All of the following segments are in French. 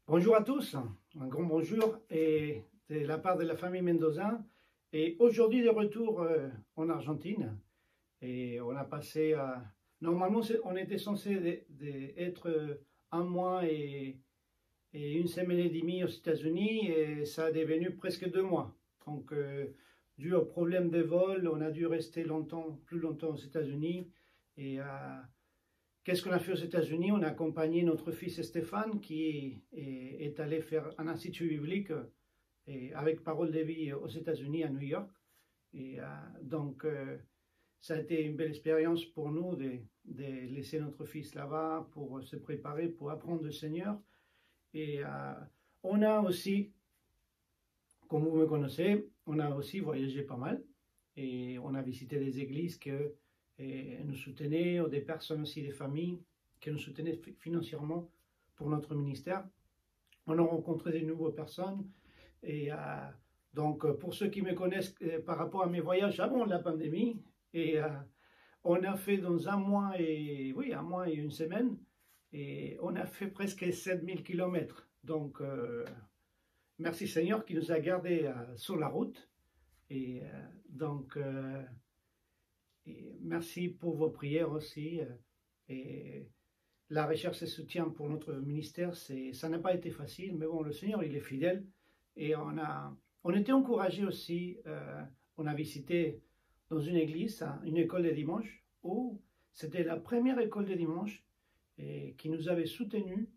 Bonjour à tous, un grand bonjour et de la part de la famille Mendoza. Et aujourd'hui de retour en Argentine. Et on a passé à... Normalement, on était censé être un mois et une semaine et demie aux États-Unis et ça a devenu presque 2 mois. Donc, dû au problème de vol, on a dû rester plus longtemps aux États-Unis. Et qu'est-ce qu'on a fait aux États-Unis? On a accompagné notre fils Stéphane qui est allé faire un institut biblique avec Parole de Vie aux États-Unis, à New York. Et donc, ça a été une belle expérience pour nous de laisser notre fils là-bas pour se préparer, pour apprendre le Seigneur. Et on a aussi, comme vous me connaissez, on a aussi voyagé pas mal. Et on a visité des églises que nous soutenaient, ou des personnes aussi, des familles qui nous soutenaient financièrement pour notre ministère. On a rencontré de nouvelles personnes. Et donc, pour ceux qui me connaissent par rapport à mes voyages avant la pandémie, on a fait dans un mois et une semaine, et on a fait presque 7000 km. Donc, merci Seigneur qui nous a gardés sur la route. Et merci pour vos prières aussi. Et la recherche et soutien pour notre ministère, ça n'a pas été facile, mais bon, le Seigneur, il est fidèle. Et on était encouragés aussi. On a visité dans une église, une école de dimanche, où c'était la première école de dimanche qui nous avait soutenus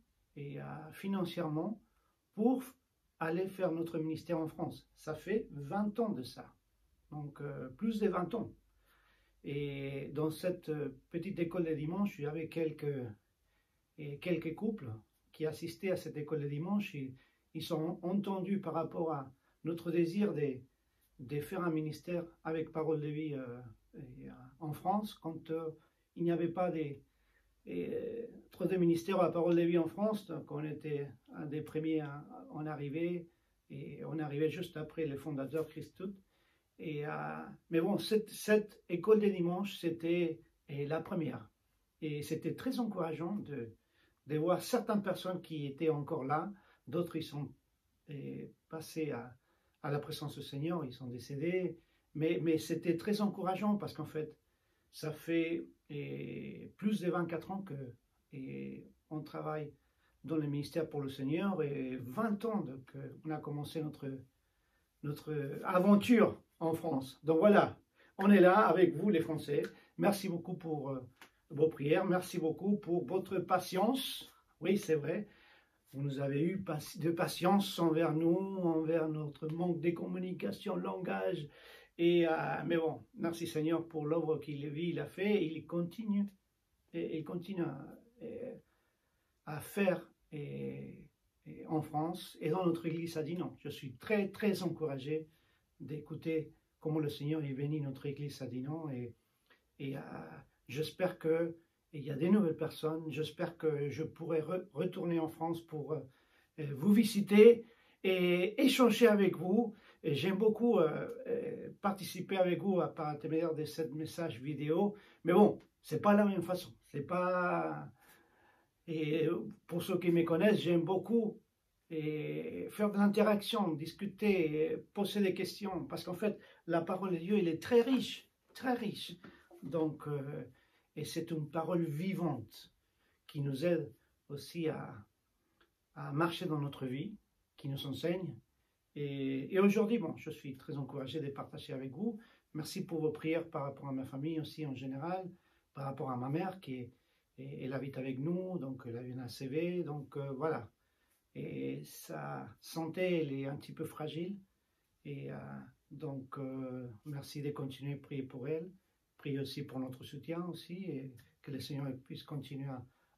financièrement pour aller faire notre ministère en France. Ça fait 20 ans de ça, donc plus de 20 ans. Et dans cette petite école de dimanche, il y avait quelques couples qui assistaient à cette école de dimanche. Ils sont entendus par rapport à notre désir de faire un ministère avec Parole de Vie en France, quand il n'y avait pas trop de ministères à Parole de Vie en France. Donc on était un des premiers en arriver, et on arrivait juste après les fondateurs Christ-Tout. Mais bon, cette école de dimanche, c'était la première. Et c'était très encourageant de voir certaines personnes qui étaient encore là. D'autres, ils sont passés à la présence du Seigneur, ils sont décédés. Mais c'était très encourageant parce qu'en fait, ça fait plus de 24 ans qu'on travaille dans le ministère pour le Seigneur, et 20 ans qu'on a commencé notre aventure en France. Donc voilà, on est là avec vous les Français. Merci beaucoup pour vos prières, merci beaucoup pour votre patience. Oui, c'est vrai, vous nous avez eu de patience envers nous, envers notre manque de communication, langage. Mais bon, merci Seigneur pour l'œuvre qu'il a fait, et il continue à faire en France et dans notre église à Dinan. Je suis très très encouragé d'écouter comment le Seigneur est béni notre église à Dinan, et j'espère qu'il y a des nouvelles personnes. J'espère que je pourrai retourner en France pour vous visiter et échanger avec vous. J'aime beaucoup participer avec vous par l'intermédiaire de ce message vidéo, mais bon, c'est pas la même façon. C'est pas... Et pour ceux qui me connaissent, j'aime beaucoup faire de l'interaction, discuter, poser des questions, parce qu'en fait, la parole de Dieu, elle est très riche, très riche. Donc, et c'est une parole vivante qui nous aide aussi à marcher dans notre vie, qui nous enseigne. Et aujourd'hui, bon, je suis très encouragé de partager avec vous. Merci pour vos prières par rapport à ma famille aussi en général, par rapport à ma mère elle habite avec nous, donc elle a une ACV, donc voilà. Et sa santé, elle est un petit peu fragile. Et donc, merci de continuer à prier pour elle. Priez aussi pour notre soutien aussi, et que le Seigneur puisse continuer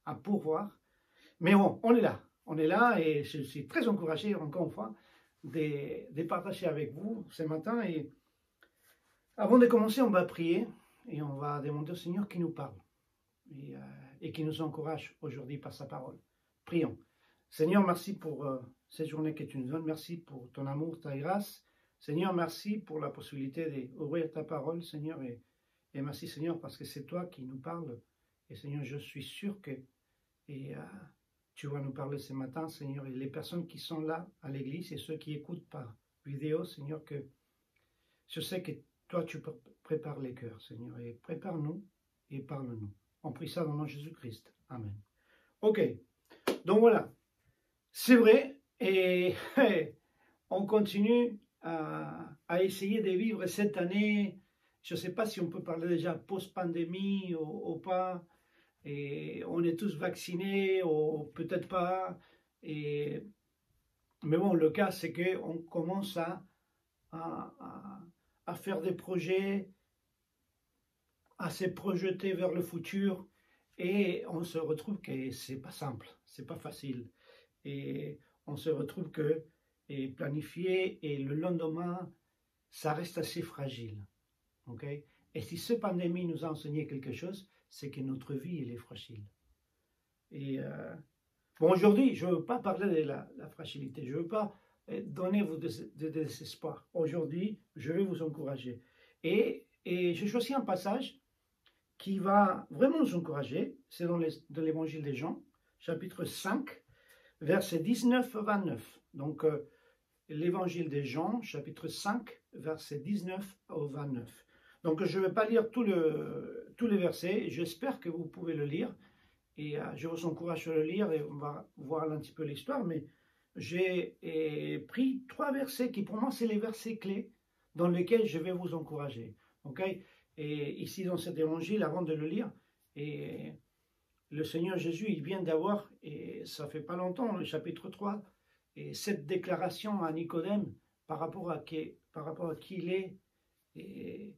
à pourvoir. Mais bon, on est là, et je suis très encouragé, encore une fois, de partager avec vous ce matin. Et avant de commencer, on va prier, et on va demander au Seigneur qui nous parle, et qui nous encourage aujourd'hui par sa parole. Prions. Seigneur, merci pour cette journée que tu nous donnes. Merci pour ton amour, ta grâce. Seigneur, merci pour la possibilité d'ouvrir ta parole, Seigneur. Et merci, Seigneur, parce que c'est toi qui nous parles. Et Seigneur, je suis sûr que tu vas nous parler ce matin, Seigneur, et les personnes qui sont là à l'église et ceux qui écoutent par vidéo, Seigneur, que je sais que toi, tu prépares les cœurs, Seigneur, et prépare-nous et parle-nous. On prie ça dans le nom de Jésus-Christ. Amen. Ok, donc voilà, c'est vrai, et on continue à essayer de vivre cette année. Je ne sais pas si on peut parler déjà post-pandémie ou pas. Et on est tous vaccinés ou peut-être pas. Mais bon, le cas, c'est qu'on commence à faire des projets, à se projeter vers le futur. Et on se retrouve que c'est pas simple, c'est pas facile. Et on se retrouve que planifier et le lendemain, ça reste assez fragile. Okay? Et si cette pandémie nous a enseigné quelque chose, c'est que notre vie, elle est fragile. Et bon, aujourd'hui, je ne veux pas parler de la fragilité, je ne veux pas donner vous de désespoir. Aujourd'hui, je vais vous encourager. Et j'ai choisi un passage qui va vraiment nous encourager, c'est dans l'évangile des Jean, chapitre 5, versets 19 à 29. Donc, l'évangile des Jean, chapitre 5, versets 19 au 29. Donc, je ne vais pas lire tous les versets, j'espère que vous pouvez le lire, et je vous encourage à le lire, et on va voir un petit peu l'histoire, mais j'ai pris 3 versets qui, pour moi, c'est les versets clés dans lesquels je vais vous encourager. Okay? Et ici, dans cet évangile, avant de le lire, et le Seigneur Jésus, il vient d'avoir, et ça fait pas longtemps, le chapitre 3, et cette déclaration à Nicodème par rapport à qui il est, et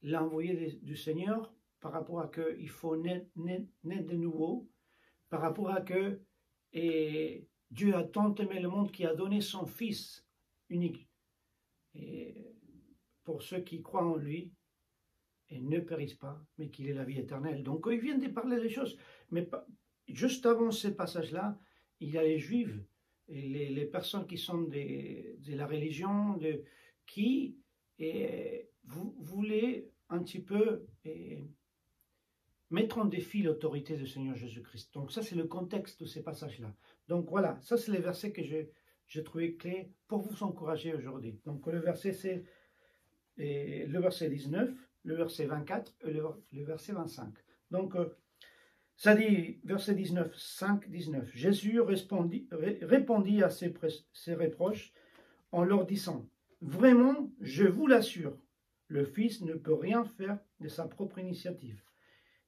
l'envoyé du Seigneur, par rapport à qu'il faut naître de nouveau, par rapport à que Dieu a tant aimé le monde qu'il a donné son Fils unique. Et pour ceux qui croient en lui, et ne périssent pas, mais qu'il ait la vie éternelle. Donc il vient de parler des choses. Mais juste avant ce passage-là, il y a les Juifs, et les personnes qui sont de la religion, qui voulaient un petit peu mettre en défi l'autorité du Seigneur Jésus-Christ. Donc ça, c'est le contexte de ces passages-là. Donc voilà, ça c'est les versets que j'ai trouvé clés pour vous encourager aujourd'hui. Donc le verset, c'est le verset 19, le verset 24 et le verset 25. Donc ça dit, verset 19, 5, 19. Jésus répondit à ses reproches en leur disant, « Vraiment, je vous l'assure, le Fils ne peut rien faire de sa propre initiative.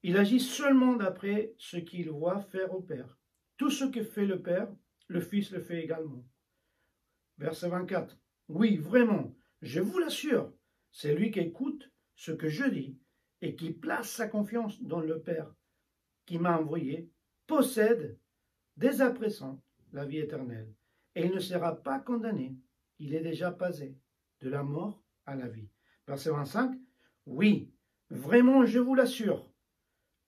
Il agit seulement d'après ce qu'il voit faire au Père. Tout ce que fait le Père, le Fils le fait également. » Verset 24. « Oui, vraiment, je vous l'assure, c'est lui qui écoute ce que je dis et qui place sa confiance dans le Père qui m'a envoyé, possède dès à présent la vie éternelle. Et il ne sera pas condamné, il est déjà passé de la mort à la vie. » Verset 25. « Oui, vraiment, je vous l'assure,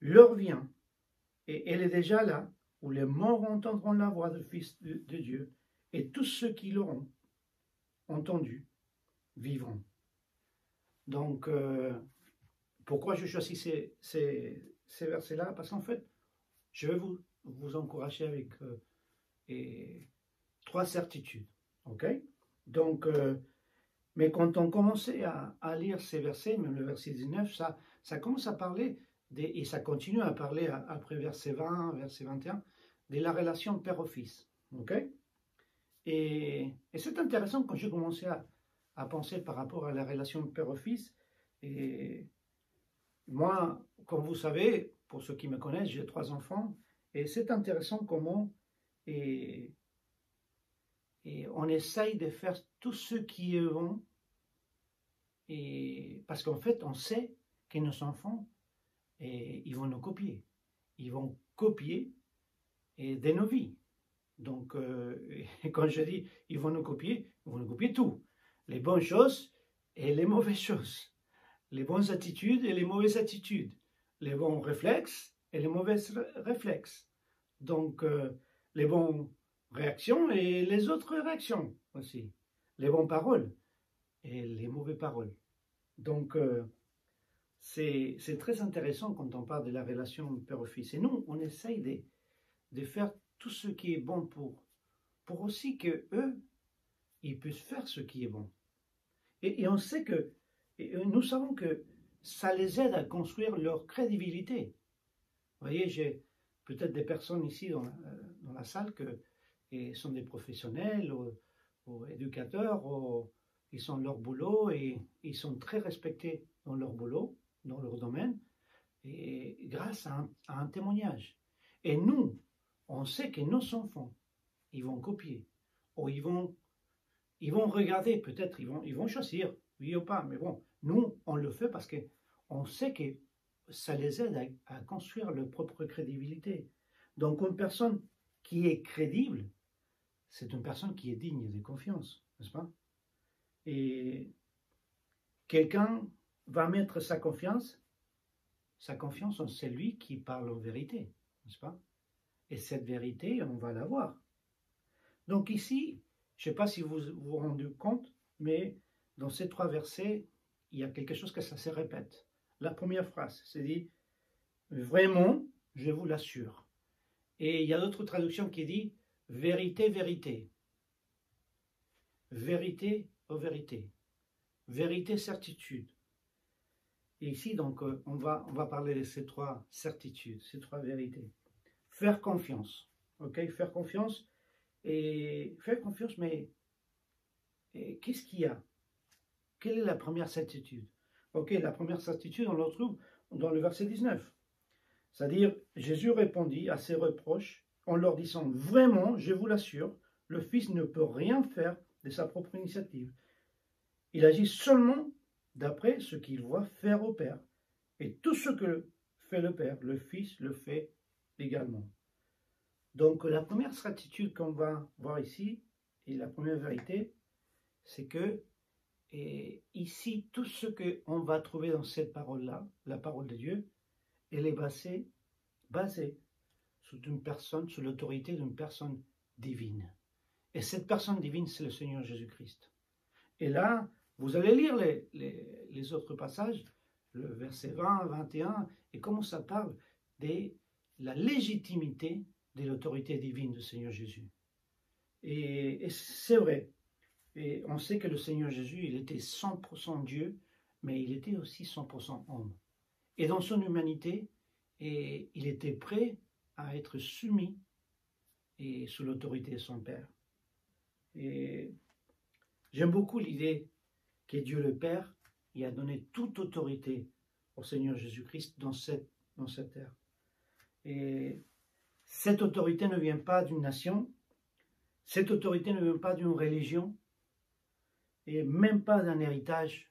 l'heure vient, et elle est déjà là, où les morts entendront la voix du Fils de Dieu, et tous ceux qui l'auront entendu vivront. » Donc, pourquoi je choisis ces versets-là? Parce qu'en fait, je vais vous encourager avec 3 certitudes. Ok? Donc, mais quand on commençait à lire ces versets, même le verset 19, ça commence à parler, et ça continue à parler après verset 20, verset 21, de la relation père au fils. Ok? Et c'est intéressant quand j'ai commencé à penser par rapport à la relation père au fils. Et moi, comme vous savez, pour ceux qui me connaissent, j'ai 3 enfants, et c'est intéressant comment on essaye de faire tout ce qui est bon, parce qu'en fait, on sait que nos enfants, ils vont nous copier. Ils vont copier de nos vies. Donc, quand je dis ils vont nous copier tout. Les bonnes choses et les mauvaises choses. Les bonnes attitudes et les mauvaises attitudes. Les bons réflexes et les mauvaises réflexes. Donc, les bonnes réactions et les autres réactions aussi. Les bonnes paroles et les mauvaises paroles. Donc, c'est très intéressant quand on parle de la relation père-fils. Et nous, on essaye de faire tout ce qui est bon pour aussi que eux, ils puissent faire ce qui est bon. Et on sait que, et nous savons que ça les aide à construire leur crédibilité. Vous voyez, j'ai peut-être des personnes ici dans la salle qui sont des professionnels ou éducateurs, ils sont leur boulot et ils sont très respectés dans leur boulot, dans leur domaine, et grâce à un témoignage. Et nous, on sait que nos enfants, ils vont copier, ou ils vont regarder, peut-être ils vont choisir, oui ou pas, mais bon, nous, on le fait parce qu'on sait que ça les aide à construire leur propre crédibilité. Donc, une personne qui est crédible, c'est une personne qui est digne de confiance, n'est-ce pas? Et quelqu'un va mettre sa confiance en celui qui parle en vérité, n'est-ce pas? Et cette vérité, on va la voir. Donc ici, je ne sais pas si vous vous rendez compte, mais dans ces 3 versets, il y a quelque chose que ça se répète. La première phrase, c'est dit « Vraiment, je vous l'assure ». Et il y a d'autres traductions qui disent « Vérité, vérité ». Vérité, oh vérité. Vérité, certitude. Et ici, donc, on va parler de ces 3 certitudes, ces 3 vérités. Faire confiance, ok? Faire confiance, mais qu'est-ce qu'il y a? Quelle est la première certitude? Ok, la première certitude, on la retrouve dans le verset 19. C'est-à-dire, Jésus répondit à ses reproches en leur disant « Vraiment, je vous l'assure, le Fils ne peut rien faire de sa propre initiative. Il agit seulement d'après ce qu'il voit faire au Père. Et tout ce que fait le Père, le Fils le fait également. » Donc, la première certitude qu'on va voir ici, et la première vérité, c'est que ici, tout ce qu'on va trouver dans cette parole-là, la parole de Dieu, elle est basée sur une personne, sur l'autorité d'une personne divine. Et cette personne divine, c'est le Seigneur Jésus-Christ. Et là, vous allez lire les autres passages, le verset 20, 21, et comment ça parle de la légitimité de l'autorité divine du Seigneur Jésus. Et c'est vrai. Et on sait que le Seigneur Jésus, il était 100% Dieu, mais il était aussi 100% homme. Et dans son humanité, il était prêt à être soumis et sous l'autorité de son Père. Et j'aime beaucoup l'idée que Dieu le Père il a donné toute autorité au Seigneur Jésus-Christ dans cette terre. Et cette autorité ne vient pas d'une nation, cette autorité ne vient pas d'une religion, et même pas d'un héritage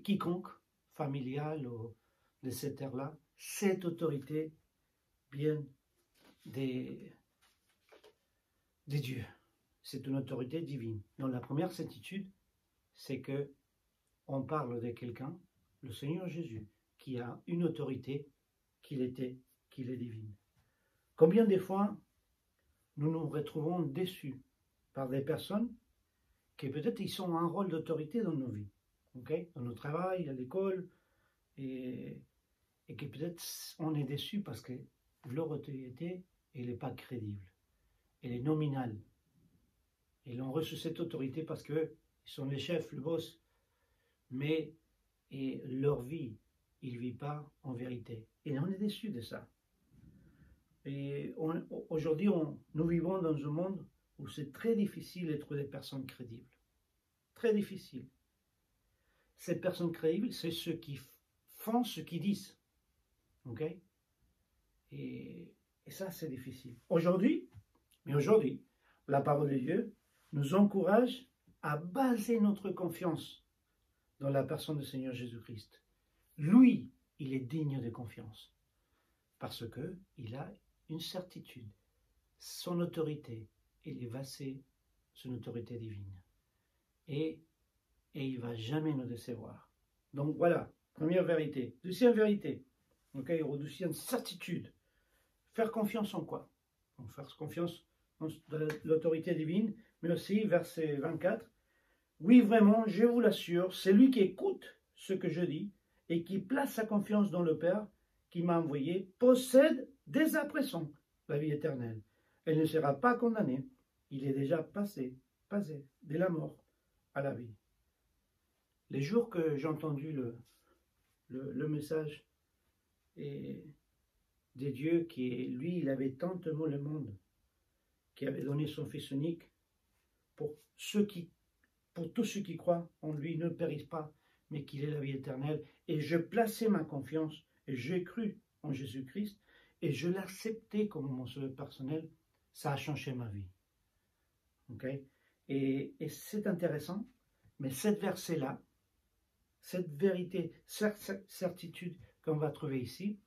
quiconque, familial ou de cette terre-là. Cette autorité vient des dieux. C'est une autorité divine. Donc la première certitude, c'est que on parle de quelqu'un, le Seigneur Jésus, qui a une autorité qu'il est divine. Combien de fois nous nous retrouvons déçus par des personnes qui peut-être ils ont un rôle d'autorité dans nos vies, okay? Dans notre travail, à l'école, et que peut-être on est déçu parce que leur autorité, elle n'est pas crédible, elle est nominale. Ils ont reçu cette autorité parce qu'ils sont les chefs, le boss, mais leur vie, ils ne vivent pas en vérité. Et on est déçu de ça. Et aujourd'hui, nous vivons dans un monde où c'est très difficile d'être des personnes crédibles. Très difficile. Ces personnes crédibles, c'est ceux qui font ce qu'ils disent. Ok? Et ça, c'est difficile. Aujourd'hui, la parole de Dieu nous encourage à baser notre confiance dans la personne du Seigneur Jésus-Christ. Lui, il est digne de confiance parce qu'il a une certitude. Son autorité, elle est basée sur une autorité divine. Et il ne va jamais nous décevoir. Donc voilà, première vérité. Deuxième vérité, okay, ou deuxième certitude. Faire confiance en quoi? Donc, faire confiance dans l'autorité divine, mais aussi, verset 24, « Oui, vraiment, je vous l'assure, c'est lui qui écoute ce que je dis et qui place sa confiance dans le Père qui m'a envoyé, possède dès à présent la vie éternelle. elle ne sera pas condamnée. Il est déjà passé de la mort à la vie. Les jours que j'ai entendu le message et des dieux qui, lui, il avait tant aimé le monde, qui avait donné son Fils unique pour tous ceux qui croient en lui ne périssent pas, mais qu'il ait la vie éternelle. Et je plaçais ma confiance, et j'ai cru en Jésus-Christ, et je l'acceptais comme mon sauveur personnel. Ça a changé ma vie. Okay? Et c'est intéressant, mais cette verset-là, cette vérité, cette certitude qu'on va trouver ici,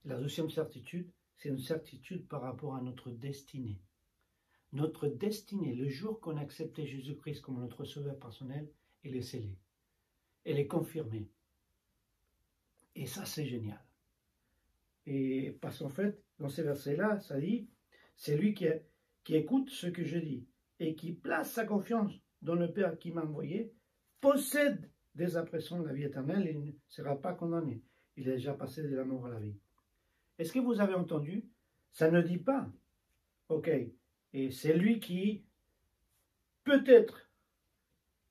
la deuxième certitude, c'est une certitude par rapport à notre destinée. Notre destinée, le jour qu'on a accepté Jésus-Christ comme notre sauveur personnel, elle est scellée. Elle est confirmée. Et ça, c'est génial. Et parce qu'en fait, dans ces versets-là, ça dit, c'est lui qui écoute ce que je dis et qui place sa confiance dans le Père qui m'a envoyé, possède dès à présent la vie éternelle et ne sera pas condamné. Il est déjà passé de la mort à la vie. Est-ce que vous avez entendu? Ça ne dit pas, ok, et c'est lui qui, peut-être,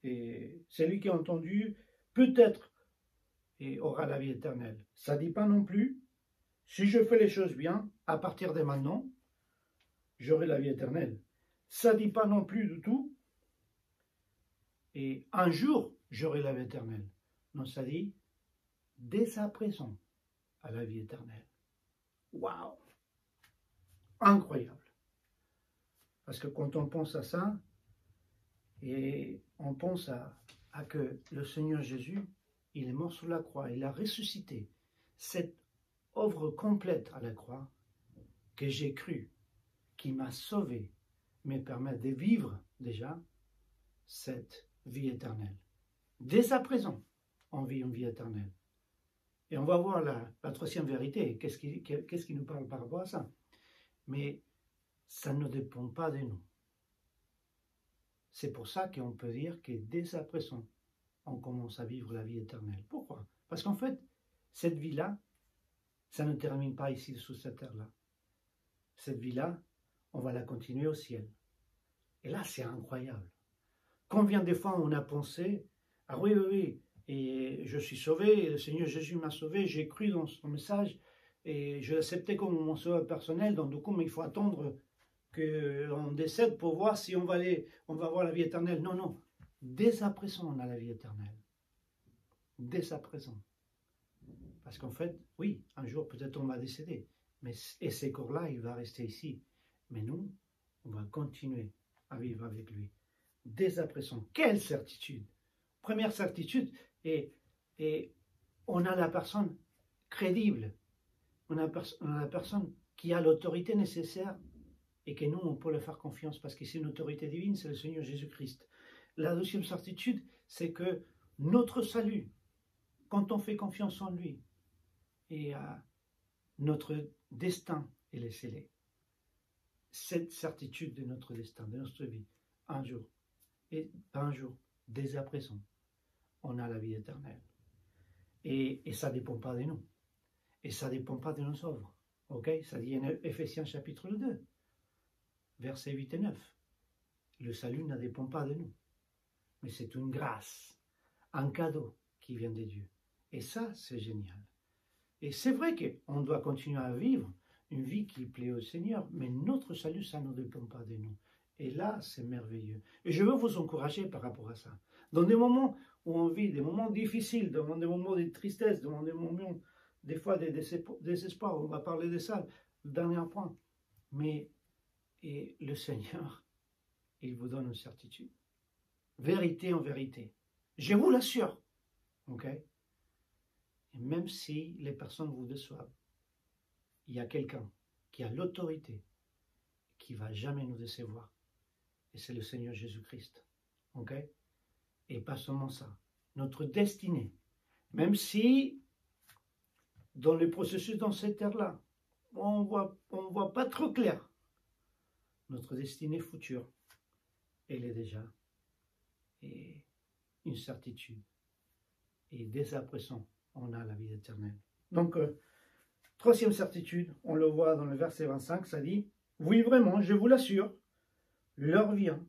et c'est lui qui a entendu, peut-être, et aura la vie éternelle. Ça ne dit pas non plus, si je fais les choses bien, à partir de maintenant, j'aurai la vie éternelle. Ça ne dit pas non plus du tout, et un jour, j'aurai la vie éternelle. Non, ça dit, dès à présent, à la vie éternelle. Waouh! Incroyable! Parce que quand on pense à ça, et on pense à que le Seigneur Jésus, il est mort sur la croix, il a ressuscité. Cette œuvre complète à la croix, que j'ai cru, qui m'a sauvé, me permet de vivre déjà cette vie éternelle. Dès à présent, on vit une vie éternelle. Et on va voir la troisième vérité, qu'est-ce qui nous parle par rapport à ça. Mais ça ne dépend pas de nous. C'est pour ça qu'on peut dire que dès à présent, on commence à vivre la vie éternelle. Pourquoi? Parce qu'en fait, cette vie-là, ça ne termine pas ici sur cette terre-là. Cette vie-là, on va la continuer au ciel. Et là, c'est incroyable. Combien de fois on a pensé, ah oui, oui, oui, et je suis sauvé, le Seigneur Jésus m'a sauvé, j'ai cru dans son message, et je l'acceptais comme mon sauveur personnel, donc du coup, mais il faut attendre qu'on décède pour voir si on va avoir la vie éternelle. Non, non, dès à présent, on a la vie éternelle. Dès à présent. Parce qu'en fait, oui, un jour, peut-être on va décéder, et ces corps-là, il va rester ici. Mais nous, on va continuer à vivre avec lui. Dès à présent, quelle certitude! Première certitude, et on a la personne crédible, on a la personne qui a l'autorité nécessaire et que nous, on peut leur faire confiance parce que c'est une autorité divine, c'est le Seigneur Jésus-Christ. La deuxième certitude, c'est que notre salut, quand on fait confiance en lui, et notre destin, il est scellé. Cette certitude de notre destin, de notre vie, un jour, dès à présent, on a la vie éternelle. Et ça ne dépend pas de nous. Et ça ne dépend pas de nos œuvres. Ok? Ça dit en Éphésiens chapitre 2, versets 8 et 9. Le salut ne dépend pas de nous. Mais c'est une grâce, un cadeau qui vient de Dieu. Et ça, c'est génial. Et c'est vrai qu'on doit continuer à vivre une vie qui plaît au Seigneur, mais notre salut, ça ne dépend pas de nous. Et là, c'est merveilleux. Et je veux vous encourager par rapport à ça. Dans des moments où on vit, des moments difficiles, dans des moments de tristesse, dans des moments, des fois, de désespoir, on va parler de ça, le dernier point. Mais et le Seigneur, il vous donne une certitude. Vérité en vérité. Je vous l'assure. Ok? Et même si les personnes vous déçoivent, il y a quelqu'un qui a l'autorité, qui ne va jamais nous décevoir. Et c'est le Seigneur Jésus-Christ. Ok? Et pas seulement ça. Notre destinée, même si dans le processus dans cette terre-là, on voit pas trop clair, notre destinée future, elle est déjà une certitude. Et dès à présent, on a la vie éternelle. Donc, troisième certitude, on le voit dans le verset 25, ça dit, Oui, vraiment, je vous l'assure, l'heure vient,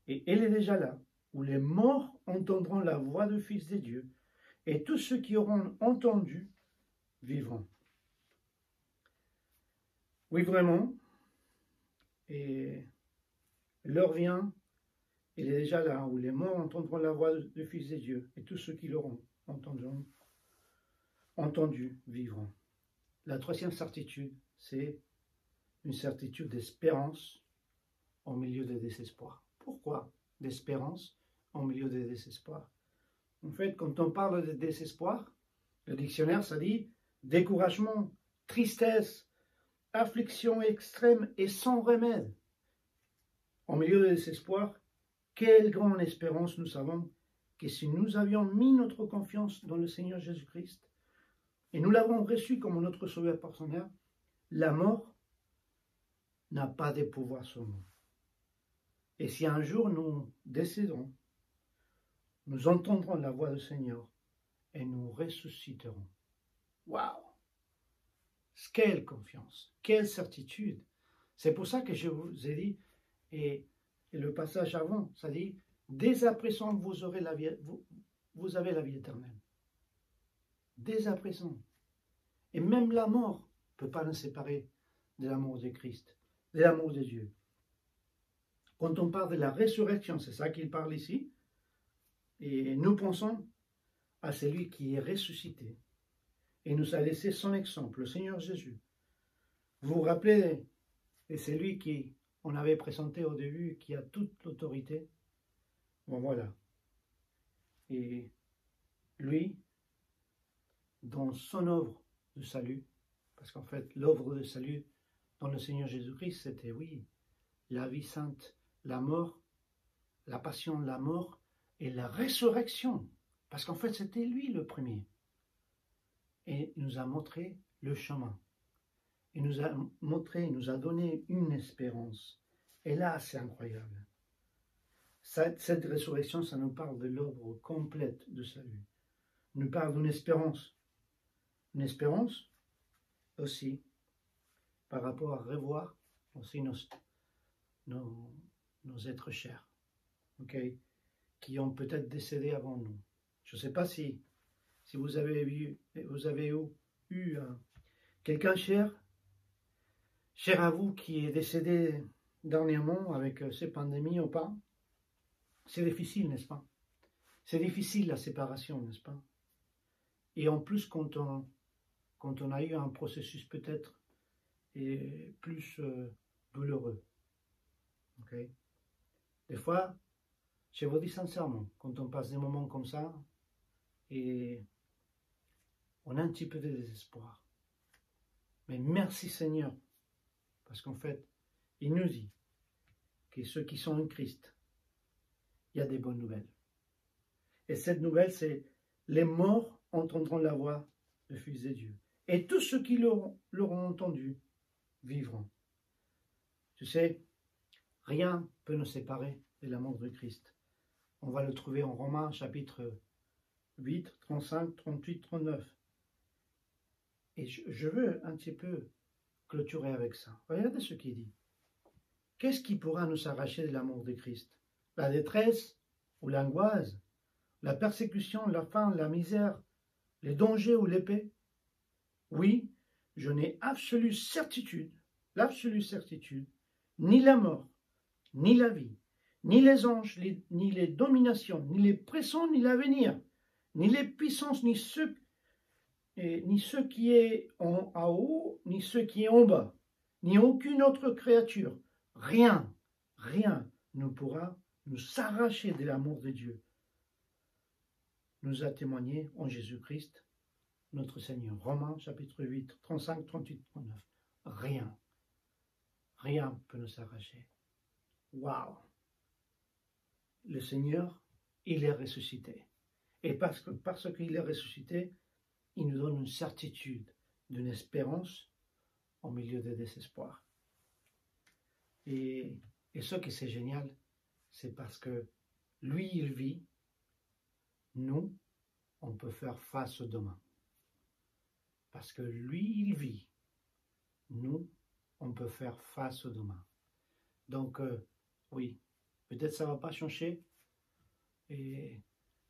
et elle est déjà là, où les morts entendront la voix du Fils de Dieu, et tous ceux qui auront entendu vivront. Oui, vraiment, et l'heure vient, elle est déjà là, où les morts entendront la voix du Fils de Dieu, et tous ceux qui l'auront entendu vivront. La troisième certitude, c'est une certitude d'espérance au milieu des désespoirs. Pourquoi d'espérance au milieu des désespoirs? En fait, quand on parle de désespoir, le dictionnaire, ça dit découragement, tristesse, affliction extrême et sans remède. Au milieu des désespoirs, quelle grande espérance nous savons que si nous avions mis notre confiance dans le Seigneur Jésus-Christ et nous l'avons reçu comme notre sauveur personnel, la mort n'a pas de pouvoir sur nous. Et si un jour nous décédons, nous entendrons la voix du Seigneur et nous ressusciterons. Waouh! Quelle confiance, quelle certitude! C'est pour ça que je vous ai dit, et le passage avant, ça dit, dès à présent vous aurez la vie, vous avez la vie éternelle. Dès à présent. Et même la mort ne peut pas nous séparer de l'amour de Christ, de l'amour de Dieu. Quand on parle de la résurrection, c'est ça qu'il parle ici, et nous pensons à celui qui est ressuscité et nous a laissé son exemple, le Seigneur Jésus. Vous vous rappelez, et c'est lui qui on avait présenté au début, qui a toute l'autorité. Bon, voilà. Et lui, dans son œuvre de salut, parce qu'en fait, l'œuvre de salut dans le Seigneur Jésus-Christ, c'était, oui, la vie sainte, la mort, la passion, la mort et la résurrection. Parce qu'en fait, c'était lui le premier. Et il nous a montré le chemin. Il nous a montré, il nous a donné une espérance. Et là, c'est incroyable. Cette résurrection, ça nous parle de l'œuvre complète de salut. Nous parle d'une espérance. Une espérance aussi par rapport à revoir aussi nos êtres chers, okay, qui ont peut-être décédé avant nous. Je ne sais pas si vous avez eu quelqu'un cher à vous qui est décédé dernièrement avec ces pandémies ou pas. C'est difficile, n'est-ce pas? C'est difficile la séparation, n'est-ce pas? Et en plus, quand on a eu un processus peut-être plus douloureux. Okay? Des fois, je vous dis sincèrement, quand on passe des moments comme ça, et on a un petit peu de désespoir. Mais merci Seigneur, parce qu'en fait, il nous dit que ceux qui sont en Christ, il y a des bonnes nouvelles. Et cette nouvelle, c'est les morts entendront la voix du Fils de Dieu. Et tous ceux qui l'auront entendu vivront. Tu sais, rien ne peut nous séparer de l'amour de Christ. On va le trouver en Romains chapitre 8, 35, 38, 39. Et je veux un petit peu clôturer avec ça. Regardez ce qu'il dit. Qu'est-ce qui pourra nous arracher de l'amour de Christ? La détresse ou l'angoisse, la persécution, la faim, la misère, les dangers ou l'épée? Oui, je n'ai l'absolue certitude, ni la mort, ni la vie, ni les anges, ni les dominations, ni les présents, ni l'avenir, ni les puissances, ni ce qui est en haut, ni ce qui est en bas, ni aucune autre créature. Rien ne pourra nous s'arracher de l'amour de Dieu. Nous a témoigné en Jésus-Christ, notre Seigneur. Romains chapitre 8, 35, 38, 39. Rien ne peut nous arracher. Waouh! Le Seigneur, il est ressuscité. Et parce qu'il est ressuscité, il nous donne une certitude, d'une espérance au milieu des désespoirs. Et ce qui est génial, c'est parce que lui, il vit, nous, on peut faire face au demain. Parce que lui, il vit, nous, on peut faire face au demain. Donc, oui, peut-être ça ne va pas changer et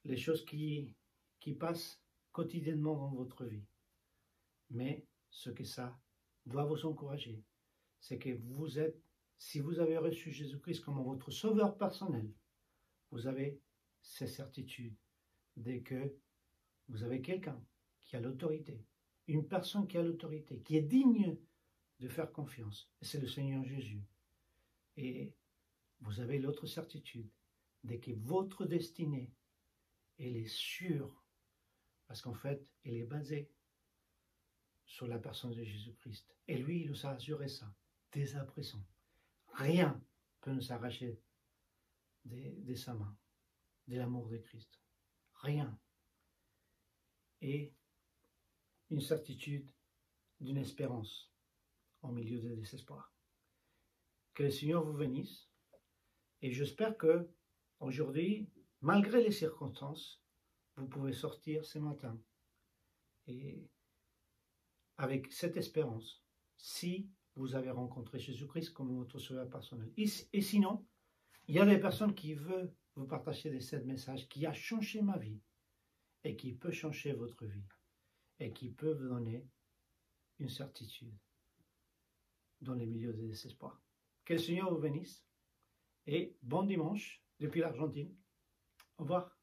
les choses qui passent quotidiennement dans votre vie. Mais ce que ça doit vous encourager, c'est que vous êtes, si vous avez reçu Jésus-Christ comme votre sauveur personnel, vous avez cette certitude dès que vous avez quelqu'un qui a l'autorité, une personne qui a l'autorité, qui est digne de faire confiance, et c'est le Seigneur Jésus. Et vous avez l'autre certitude dès que votre destinée, elle est sûre, parce qu'en fait, elle est basée sur la personne de Jésus-Christ. Et lui, il nous a assuré ça, dès à présent. Rien ne peut nous arracher de sa main, de l'amour de Christ. Rien. Et une certitude d'une espérance au milieu du désespoir. Que le Seigneur vous bénisse. Et j'espère que aujourd'hui, malgré les circonstances, vous pouvez sortir ce matin et avec cette espérance, si vous avez rencontré Jésus-Christ comme votre sauveur personnel. Et sinon, il y a des personnes qui veulent vous partager de ce message qui a changé ma vie et qui peut changer votre vie et qui peut vous donner une certitude dans les milieux de désespoir. Que le Seigneur vous bénisse et bon dimanche depuis l'Argentine. Au revoir.